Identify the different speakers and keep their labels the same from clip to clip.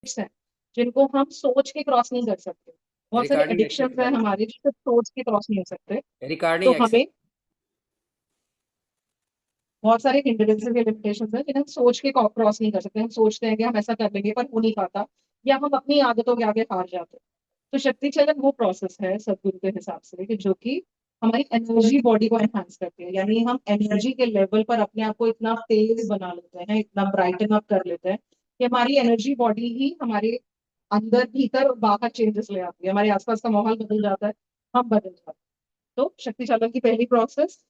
Speaker 1: हैं जिनको हम सोच के क्रॉस नहीं कर सकते। बहुत सारे
Speaker 2: रिकॉर्डिंग
Speaker 1: एडिक्शन
Speaker 2: एक्सेप्ट
Speaker 1: है
Speaker 2: कर ली।
Speaker 1: हमारे जो सिर्फ सोच के क्रॉस नहीं हो सकते।
Speaker 2: रिकॉर्डिंग
Speaker 1: तो
Speaker 2: एक्सेप्ट।
Speaker 1: हमें बहुत सारे हिंड्रेंसेस या लिमिटेशंस हैं जिन्हें हम सोच के क्रॉस नहीं कर सकते। हम सोचते हैं कि हम ऐसा कर लेंगे पर हो नहीं पाता, या हम अपनी आदतों के आगे हार जाते हैं। तो शक्ति चयन वो प्रोसेस है सदगुरु के हिसाब से कि जो कि हमारी एनर्जी बॉडी को एनहांस करती है, यानी हम एनर्जी के लेवल पर अपने आप को इतना तेज बना लेते हैं, इतना ब्राइटन अप कर लेते हैं कि हमारी एनर्जी बॉडी ही हमारे अंदर भीतर और बाहर चेंजेस ले आती है, हमारे आसपास का माहौल बदल जाता है, हम बदल जाते हैं। तो शक्ति चालन की पहली प्रोसेस,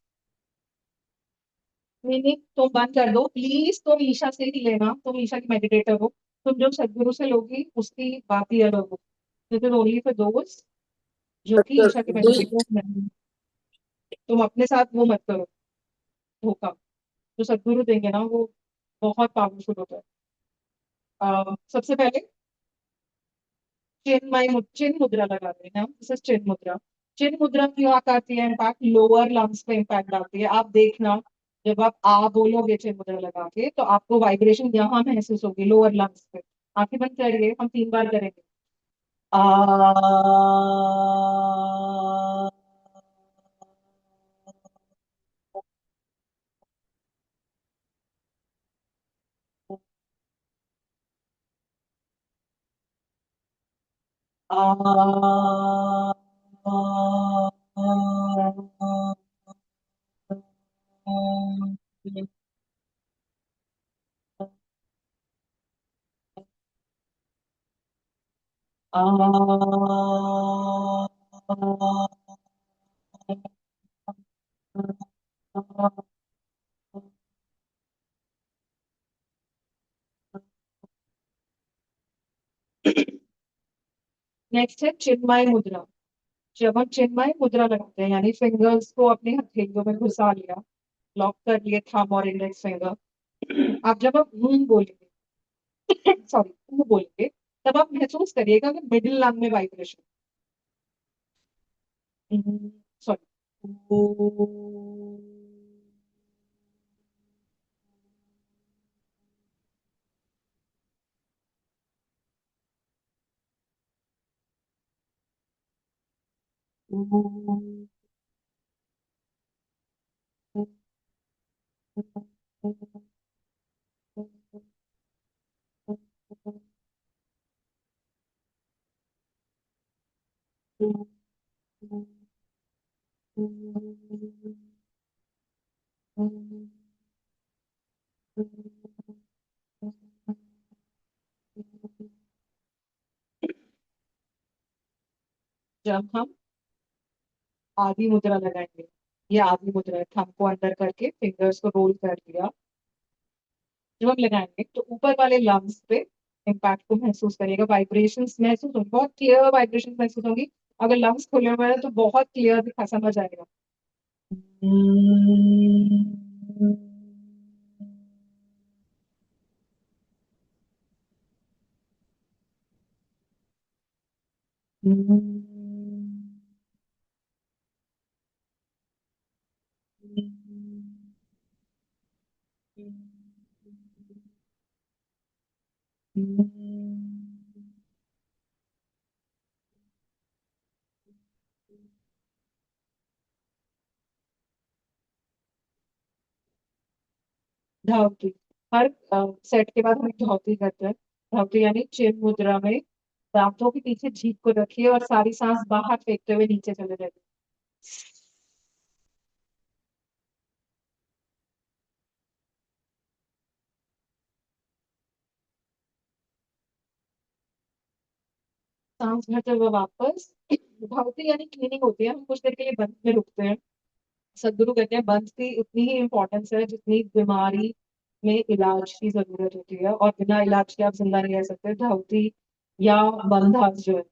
Speaker 1: नहीं नहीं तुम बंद कर दो प्लीज, तुम ईशा से ही लेना, तुम ईशा की मेडिटेटर हो। तुम जो सदगुरु से लोगी उसकी बात ही अलग हो। दिस इज ओनली फॉर दोस्त जो कि ईशा के मेडिटेटर नहीं। तुम अपने साथ वो मत करो धोखा। जो सदगुरु देंगे ना वो बहुत पावरफुल होता है। सबसे पहले चिन्ह मुद्रा लगा रहे हैं हम, दिस इज चिन्ह मुद्रा। चिन्ह मुद्रा में क्या आती है, इम्पैक्ट लोअर लंग्स पे इम्पैक्ट डालती है। आप देखना, जब आप आ बोलोगे चिन्ह मुद्रा लगा के तो आपको वाइब्रेशन यहाँ महसूस होगी लोअर लंग्स पे। आंखें बंद करिए, हम 3 बार करेंगे। आ नेक्स्ट है चिन्मय मुद्रा। जब हम चिन्मय मुद्रा लगाते हैं यानी फिंगर्स को अपने हथेलियों में घुसा लिया, लॉक कर लिए थंब और इंडेक्स फिंगर। आप जब आप बोलेंगे, सॉरी बोलेंगे, तब आप महसूस करिएगा कि मिडिल लंग में वाइब्रेशन, सॉरी, जब हम आदि मुद्रा लगाएंगे, ये आदि मुद्रा है, थंब को अंदर करके फिंगर्स को रोल कर लिया। जब हम लगाएंगे तो ऊपर वाले लंग्स पे इम्पैक्ट को महसूस करिएगा, वाइब्रेशंस महसूस होंगे, बहुत क्लियर वाइब्रेशन महसूस होंगी। अगर लंग्स खुले हुए हैं तो बहुत क्लियर दिखा समझ आएगा। धावती, हर सेट के बाद हम एक धावती करते हैं। धावती यानी चिन्ह मुद्रा में दांतों के पीछे जीभ को रखिए और सारी सांस बाहर फेंकते हुए नीचे चले जाइए। सांस भरते हुए वापस। धावती यानी क्लीनिंग होती है, हम कुछ देर के लिए बंद में रुकते हैं। सदगुरु कहते हैं बंद की उतनी ही इम्पोर्टेंस है जितनी बीमारी में इलाज की जरूरत होती है, और बिना इलाज के आप जिंदा नहीं रह सकते। धावती या बंधा जो है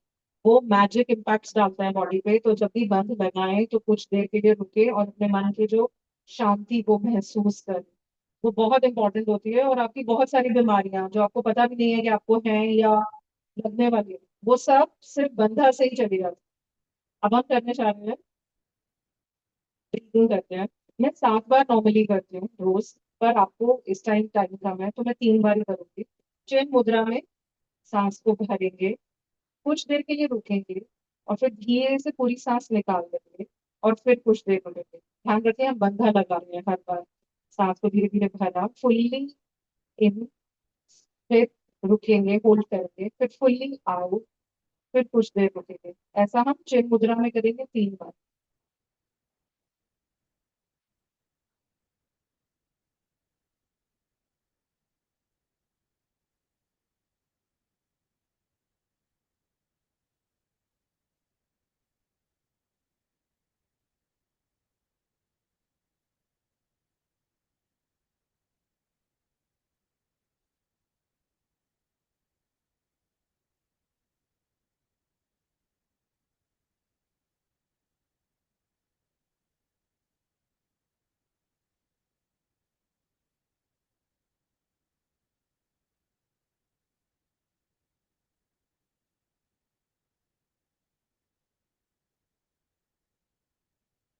Speaker 1: वो मैजिक इम्पैक्ट्स डालता है बॉडी पे। तो जब भी बंद लगाएं तो कुछ देर के लिए रुके और अपने मन की जो शांति को महसूस करें। वो बहुत इंपॉर्टेंट होती है, और आपकी बहुत सारी बीमारियां जो आपको पता भी नहीं है कि आपको हैं या लगने वाली है, वो सब सिर्फ बंधा से ही चली जाती है। अब हम करने जा रहे हैं, ब्रीदिंग करते हैं। मैं 7 बार नॉर्मली करती हूँ रोज, पर आपको इस टाइम टाइम कम है तो मैं 3 बार ही करूंगी। चिन्ह मुद्रा में सांस को भरेंगे, कुछ देर के लिए रुकेंगे और फिर धीरे से पूरी सांस निकाल देंगे और फिर कुछ देर रुकेंगे। ध्यान रखें हम बंधा लगा रहे हैं हर बार। सांस को धीरे धीरे भरा, फुल्ली इन, फिर रुकेंगे, होल्ड करेंगे, फिर फुल्ली आउट, फिर कुछ देर रुकेंगे। ऐसा हम चिन मुद्रा में करेंगे 3 बार।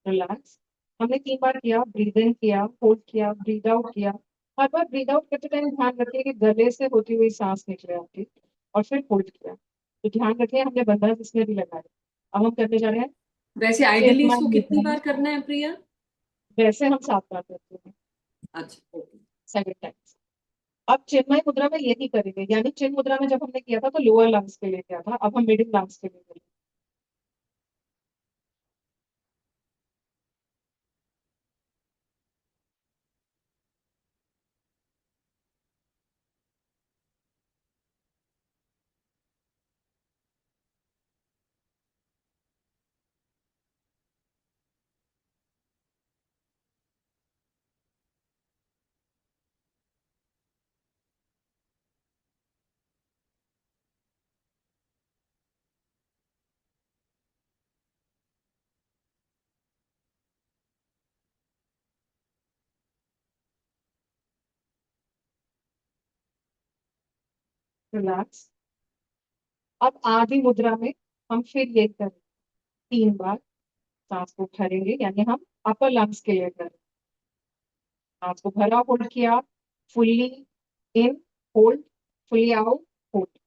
Speaker 1: रिलैक्स। हमने 3 बार किया, ब्रीद इन किया, होल्ड किया, ब्रीद आउट किया। हर बार ब्रीद आउट करते टाइम ध्यान रखिए कि गले से होती हुई सांस निकले आपकी, और फिर होल्ड किया। तो ध्यान रखिए हमने बंधा जिसमें भी लगाया। अब हम करने जा रहे हैं
Speaker 2: वैसे आइडियली
Speaker 1: चिन्मय
Speaker 2: इसको कितनी
Speaker 1: मुद्रा।
Speaker 2: बार करना है प्रिया?
Speaker 1: वैसे हम 7 बार करते हैं,
Speaker 2: अच्छा, ओके।
Speaker 1: 7 टाइम्स। अब चिन्मय मुद्रा में यही करेंगे, यानी चिन्ह मुद्रा में जब हमने किया था तो लोअर लंग्स के लिए किया था, अब हम मिडिल लंग्स के लिए करेंगे। रिलैक्स। अब आदि मुद्रा में हम फिर यही करेंगे, 3 बार सांस को भरेंगे, यानी हम अपर लंग्स के लिए करेंगे। सांस को भरा, होल्ड किया, fully in, hold, fully out, hold.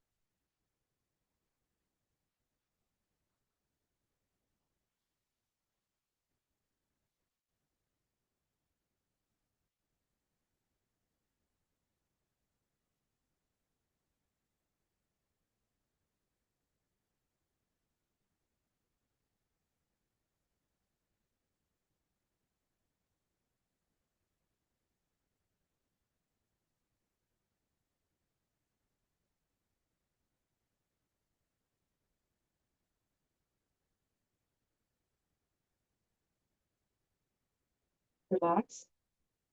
Speaker 1: Relax.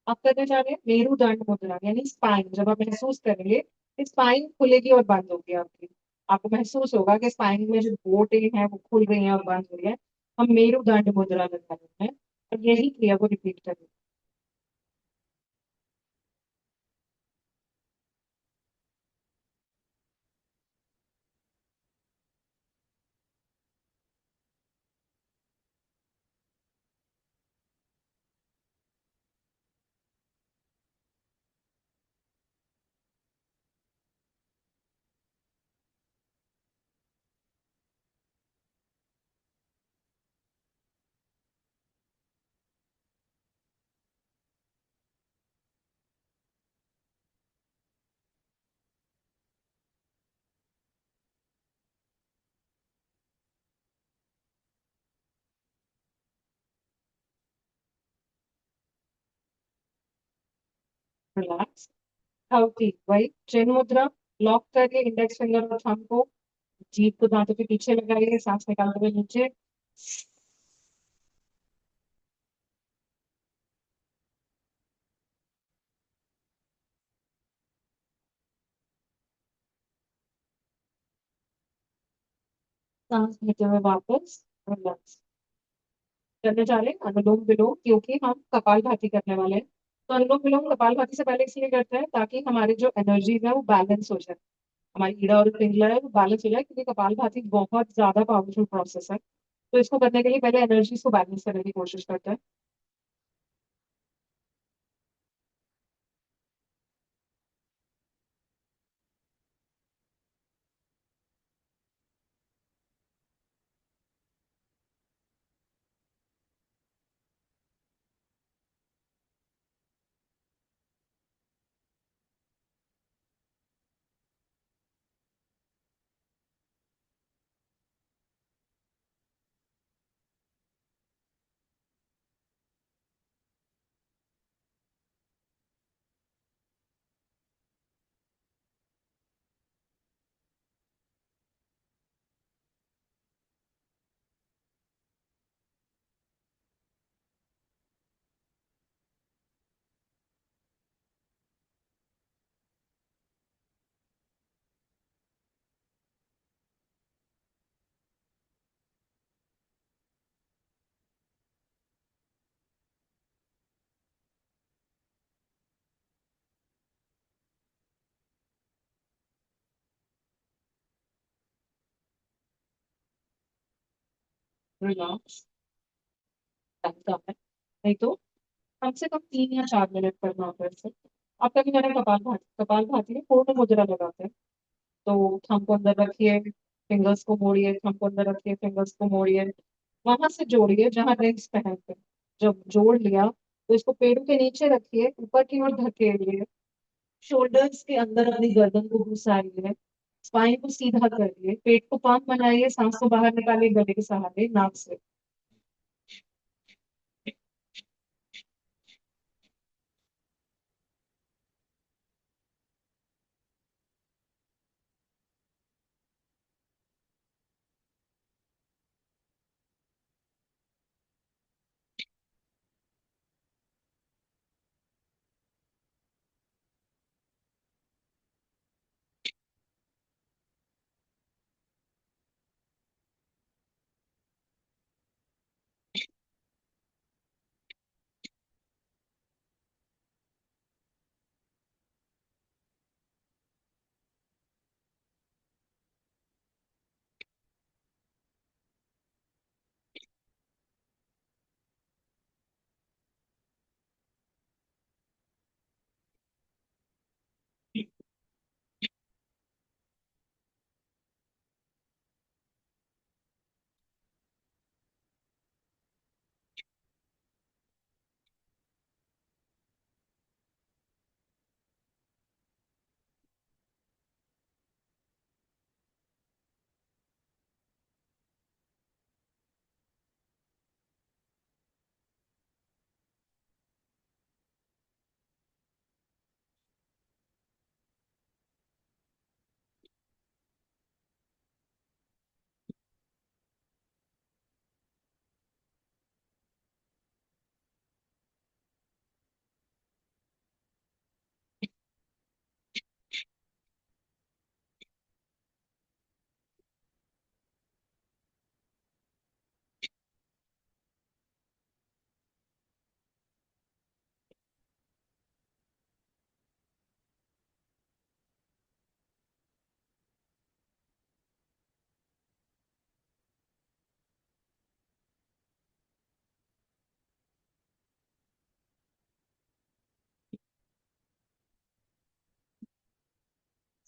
Speaker 1: आप करने जा रहे हैं मेरुदंड मुद्रा, यानी स्पाइन। जब आप महसूस करेंगे स्पाइन खुलेगी और बंद होगी आपकी, आपको महसूस होगा कि स्पाइन में जो बोटें हैं वो खुल रही हैं और बंद हो रही है। हम मेरुदंड मुद्रा लगा रहे हैं और यही क्रिया को रिपीट करेंगे। रिलैक्स। थर्टी वही चिन्ह मुद्रा। लॉक करिए इंडेक्स फिंगर और थंब को, जीभ को दांतों के पीछे लगाइए, सांस निकालते हुए नीचे। सांस लेते हुए वापस रिलैक्स। करने जा रहे हैं अनुलोम विलोम, क्योंकि हम कपाल भाती करने वाले हैं। तो अनुलोम विलोम कपाल भाती से पहले इसलिए करते हैं ताकि हमारे जो एनर्जी है वो बैलेंस हो जाए, हमारी ईड़ा और पिंगला है वो बैलेंस हो जाए, क्योंकि कपाल भाती बहुत ज्यादा पावरफुल प्रोसेस है। तो इसको करने के लिए पहले एनर्जी को बैलेंस करने की कोशिश करते हैं। रिलैक्स, लगता है। नहीं तो कम से कम 3 या 4 मिनट करना होता है इसे। आप कभी मैंने कपाल भाती में पूर्ण मुद्रा लगाते हैं। तो थंब को अंदर रखिए, फिंगर्स को मोड़िए, थंब को अंदर रखिए, फिंगर्स को मोड़िए, वहां से जोड़िए जहां रिंग्स पहनते हैं। जब जोड़ लिया तो इसको पेड़ों के नीचे रखिए, ऊपर की ओर धकेलिए, शोल्डर्स के अंदर अपनी गर्दन को घुसाइए, स्पाइन को सीधा करिए, पेट को पाँव बनाइए, सांस को बाहर निकालिए गले के सहारे, नाक से।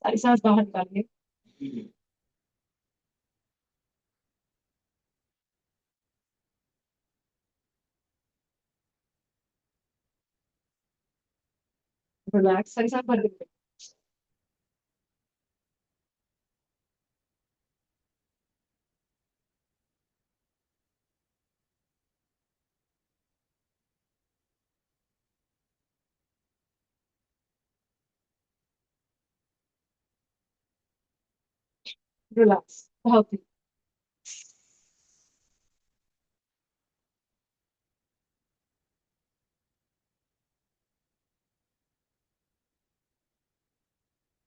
Speaker 1: सारी सांस बाहर निकालिए। रिलैक्स, सारी सांस भर दीजिए। रिलैक्स, बहुत ही।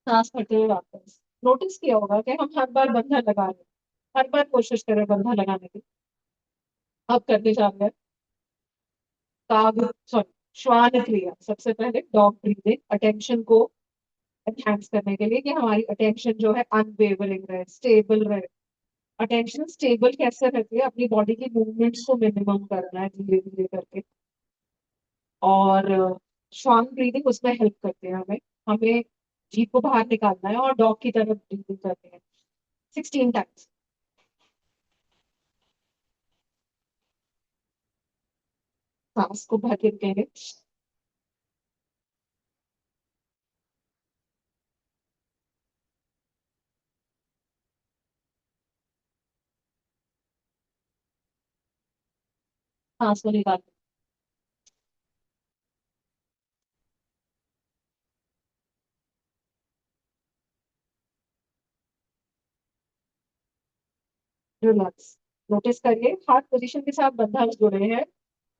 Speaker 1: सांस भरते हुए वापस। नोटिस किया होगा कि हम हर बार बंधा लगा रहे हैं, हर बार कोशिश करें बंधा लगाने की। अब करने जा रहे हैं काग, सॉरी, श्वान क्रिया। सबसे पहले डॉग ब्रीदिंग, अटेंशन को एनहांस करने के लिए कि हमारी अटेंशन जो है अनवेवरिंग रहे, स्टेबल रहे। अटेंशन स्टेबल कैसे रहती है? अपनी बॉडी की मूवमेंट्स को मिनिमम करना है धीरे धीरे करके। और श्वान ब्रीदिंग उसमें हेल्प करते हैं हमें। हमें जीभ को बाहर निकालना है और डॉग की तरफ ब्रीदिंग करनी है 16 टाइम्स। सांस को भर के रखेंगे। सांस को निकाल, रिलैक्स। नोटिस करिए हार्ट पोजीशन के साथ बंधास जुड़े हैं।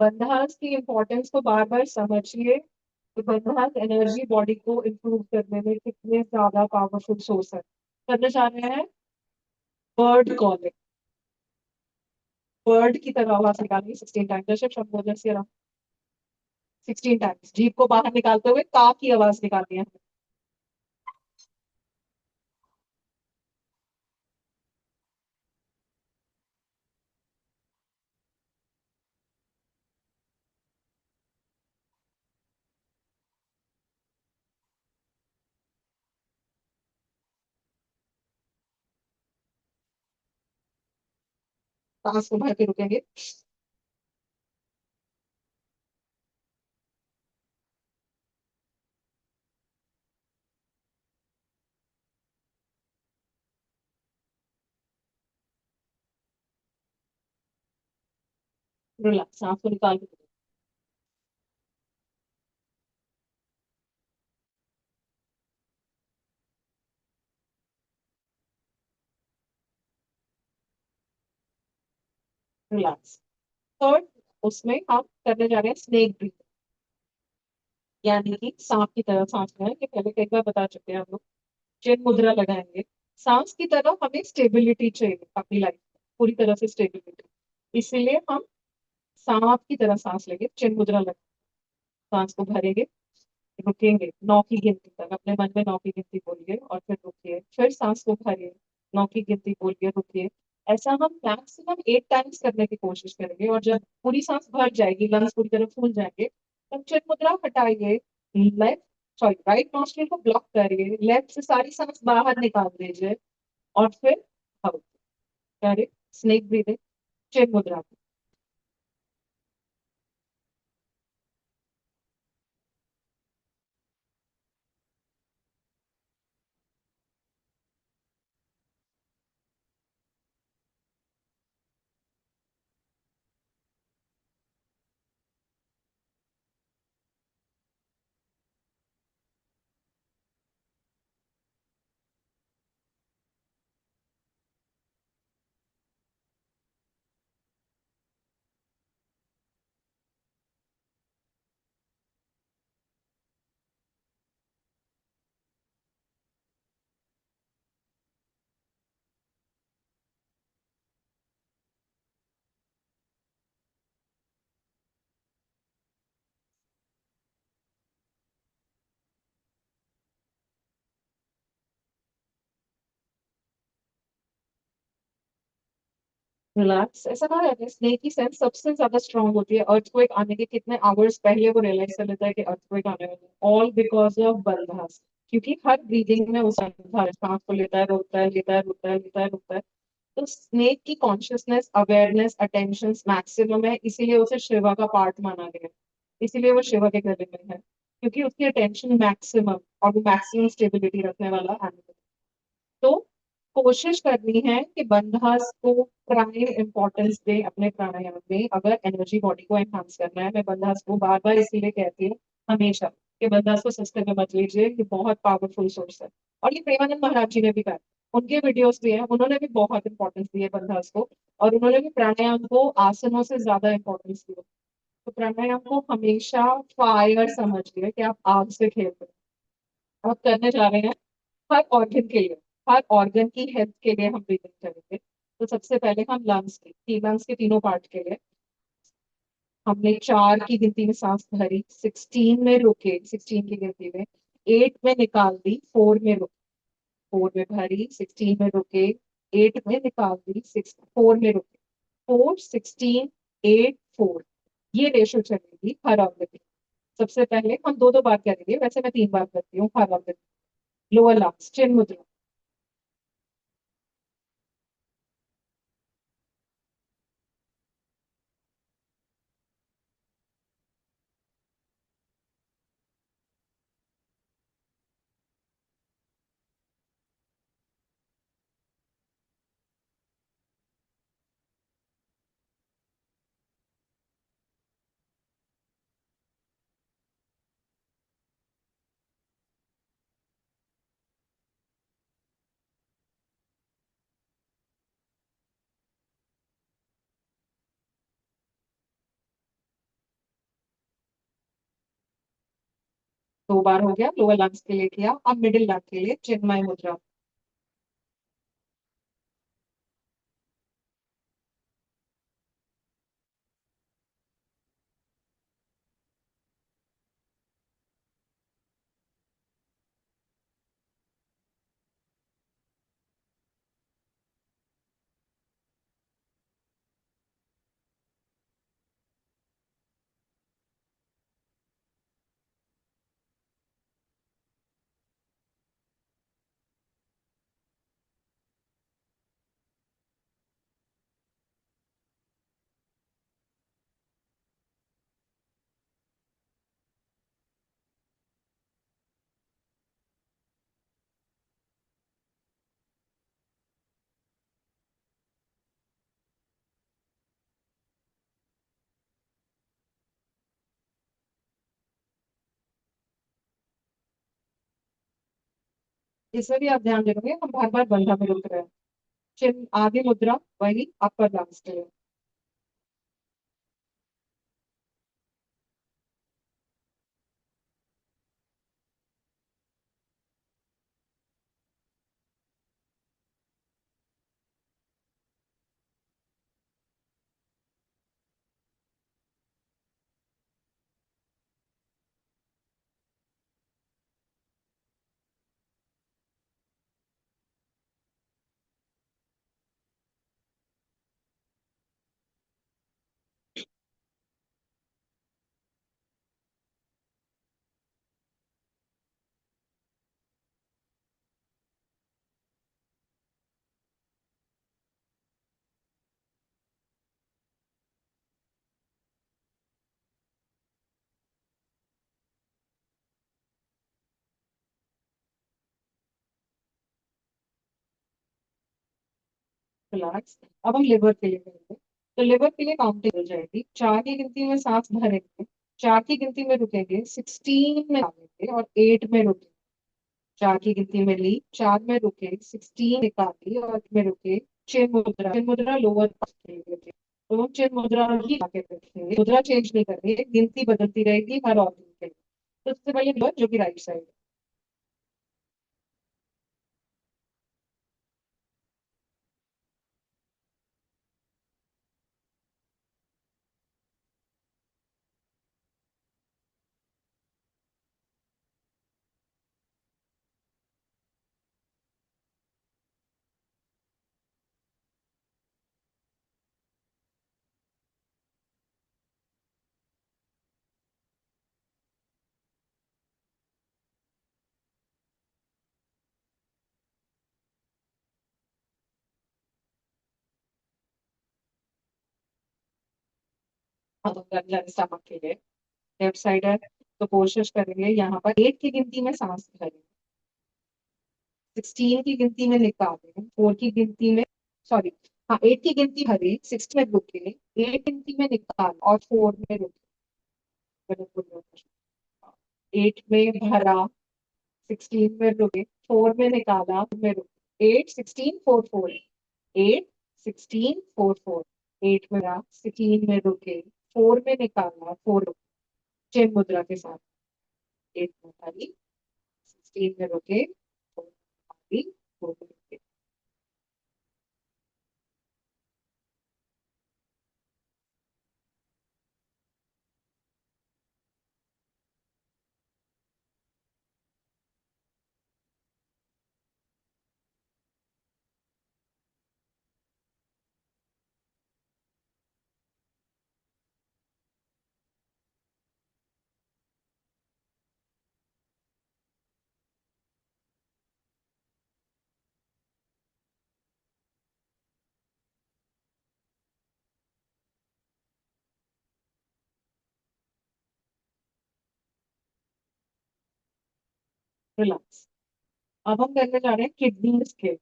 Speaker 1: बंधास की इंपॉर्टेंस को बार बार समझिए कि बंधास एनर्जी बॉडी को इंप्रूव करने में कितने ज्यादा पावरफुल सोर्स है। करने जा रहे हैं बर्ड कॉलिंग। बर्ड की तरह आवाज निकालिए 16 टाइम, जैसे शब्द जैसे 16 टाइम्स जीभ को बाहर निकालते हुए का की आवाज निकालनी है। सांस को भर के रुकेंगे। रिलैक्स, सांस को निकाल के रिलैक्स। थर्ड, उसमें हम करने जा रहे हैं स्नेक ब्रीथ, यानी कि सांप की तरह सांस लें। ये पहले कई बार बता चुके हैं हम लोग। चिन मुद्रा लगाएंगे। सांस की तरह हमें स्टेबिलिटी चाहिए अपनी लाइफ में, पूरी तरह से स्टेबिलिटी। इसीलिए हम सांप की तरह सांस लेंगे, चिन मुद्रा लगा, सांस को भरेंगे, रुकेंगे 9 की गिनती तक, अपने मन में 9 की गिनती बोलिए और फिर रुकिए, फिर सांस को भरिए, 9 की गिनती बोलिए, रुकिए। ऐसा हम मैक्सिमम 8 टाइम्स करने की कोशिश करेंगे। और जब पूरी सांस भर जाएगी, लंग्स पूरी तरह फूल जाएंगे, तब चिन मुद्रा हटाइए, लेफ्ट सॉरी राइट नॉस्ट्रिल को ब्लॉक करिए, लेफ्ट से सारी सांस बाहर निकाल दीजिए और फिर आउट करिए। स्नेक ब्रीदिंग, चिन मुद्रा। रिलैक्स, ऐसा कहा जाता है स्नेक की सेंस सबसे ज्यादा स्ट्रांग होती है। अर्थक्वेक आने के कितने आवर्स पहले वो रियलाइज कर लेता है कि अर्थक्वेक आने वाला है, ऑल बिकॉज ऑफ बलहास। क्योंकि हर ब्रीदिंग में उस सांस को लेता है, रोकता है, लेता है, रुकता है, लेता है, रुकता है। तो स्नेक की कॉन्शियसनेस, अवेयरनेस, अटेंशन मैक्सिमम है, इसीलिए उसे शिवा का पार्ट माना गया है। इसीलिए वो शिवा के गले में है, क्योंकि उसकी अटेंशन मैक्सिमम और वो मैक्सिमम स्टेबिलिटी रखने वाला एनिमल। तो कोशिश करनी है कि बंधास को प्राइम इंपॉर्टेंस दे अपने प्राणायाम में। अगर एनर्जी बॉडी को एनहांस करना है, मैं बंधास को बार बार इसीलिए कहती हूँ हमेशा कि बंधास को सस्ते में मत लीजिए, ये बहुत पावरफुल सोर्स है। और ये प्रेमानंद महाराज जी ने भी कहा, उनके वीडियोस भी हैं, उन्होंने भी बहुत इंपॉर्टेंस दी है बंधास को। और उन्होंने भी प्राणायाम को आसनों से ज्यादा इंपॉर्टेंस दी है। तो प्राणायाम को हमेशा फायर समझिए कि आप आग से खेल रहे हैं। आप करने जा रहे हैं हर ऑर्गन के लिए, हर ऑर्गन की हेल्थ के लिए हम ब्रीदिंग करेंगे। तो सबसे पहले हम लंग्स के तीनों पार्ट के लिए हमने 4 की गिनती में सांस भरी, 16 में रुके, 16 की गिनती में 8 में निकाल दी, 4 में रुके, 4 में भरी, 16 में रुके, 8 में निकाल दी, 6 4 में रुके, 4 16 8 4, ये रेशो चलेगी हर ऑर्गन की। सबसे पहले हम दो दो बार करेंगे, वैसे मैं 3 बार करती हूँ हर ऑर्गन। लोअर लंग्स, चिन मुद्रा। 2 बार हो गया, लोअर लंग्स के लिए किया। अब मिडिल लंग के लिए चिन्मय मुद्रा। इसमें भी आप ध्यान रखोगे हम बार बार बंधा में रुक रहे हैं। चिन्ह आगे मुद्रा वही अपर लास्ट है। रिलैक्स। अब हम लिवर के लिए करेंगे। तो लिवर के लिए काउंटिंग हो जाएगी, 4 की गिनती में सांस भरेंगे, 4 की गिनती में रुकेंगे, 16 में आएंगे और 8 में रुकेंगे। 4 की गिनती में ली, 4 में रुके, 16 निकाली और 8 में रुके। चिन्ह मुद्रा लोअर के लिए थे। तो हम चिन्ह मुद्रा ही आगे रखेंगे, मुद्रा चेंज नहीं करेंगे, गिनती बदलती रहेगी हर ऑर्गन के लिए। तो सबसे पहले लिवर जो कि राइट साइड। अब हम जा स्टमक के लिए। लेफ्ट साइड है, तो कोशिश करेंगे यहाँ पर 8 की गिनती में सांस भरें, 16 की गिनती में निकालें, 4 की गिनती में, सॉरी, हाँ 8 की गिनती भरे, 6 में रुके, 8 गिनती में निकाल और 4 में रुके। 8 में भरा, 16 में रुके, 4 में निकाला, में रुके, 8 16 4 4, 8 16 4 4, 8 में भरा, 16 में रुके, 4 में निकाला, 4 रुके। चिन्ह मुद्रा के साथ 8 में भरी, 16 में रुके, 4 में भरी, 4 में रुके। रिलैक्स। अब हम करने जा रहे हैं किडनीज के।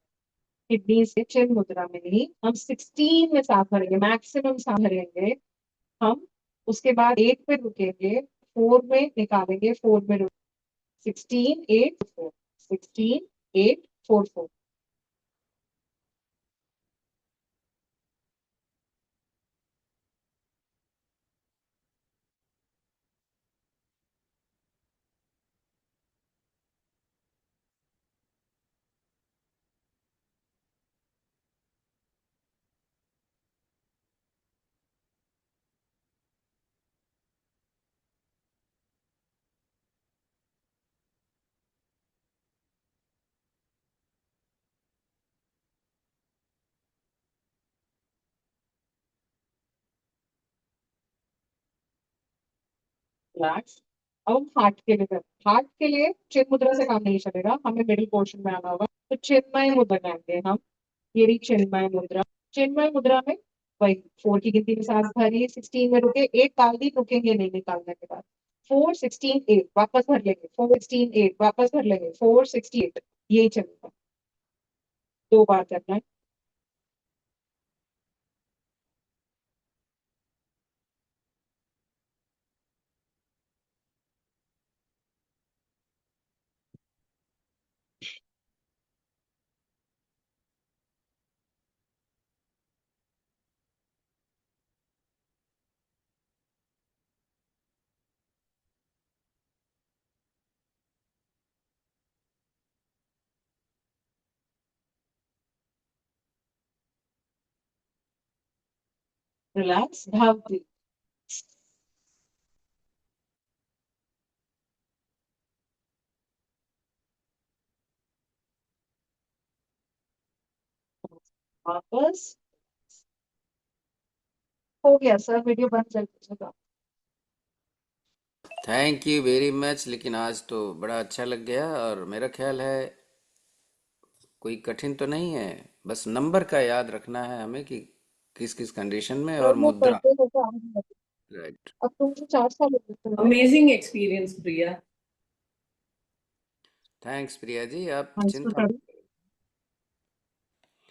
Speaker 1: किडनी से चिन्ह मुद्रा में ही हम 16 में सांस भरेंगे, मैक्सिमम सांस भरेंगे हम। उसके बाद 8 पे रुकेंगे, 4 में निकालेंगे, 4 में रुक, 16 8 4, 16 8 4 4। रिलैक्स। अब हम हार्ट के लिए करते हैं। हार्ट के लिए चिन्ह मुद्रा से काम नहीं चलेगा, हमें मिडिल पोर्शन में आना होगा। तो चिन्मय मुद्रा बनाएंगे हम। ये रही चिन्मय मुद्रा। चिन्मय मुद्रा में वही 4 की गिनती में सांस भरी, 16 में रुके, 8 डाल दी, रुकेंगे नहीं निकालने के बाद। 4 16 8 वापस भर लेंगे, 4 16 8 वापस भर लेंगे, 4 68। यही चलेगा, 2 बार करना है। रिलैक्स, धावती, वापस। हो गया सर, वीडियो बंद कर दीजिएगा।
Speaker 3: Thank you very much. लेकिन आज तो बड़ा अच्छा लग गया, और मेरा ख्याल है कोई कठिन तो नहीं है। बस नंबर का याद रखना है हमें कि किस किस कंडीशन में,
Speaker 1: सर
Speaker 3: और
Speaker 1: वो
Speaker 3: मुद्रा।
Speaker 1: करते करते आने लगे।
Speaker 3: राइट।
Speaker 1: अब तो मुझे 4 साल हो गए करते करते।
Speaker 2: अमेजिंग एक्सपीरियंस प्रिया।
Speaker 3: थैंक्स प्रिया जी, आप
Speaker 1: थैंक्स
Speaker 3: चिंता
Speaker 1: फॉर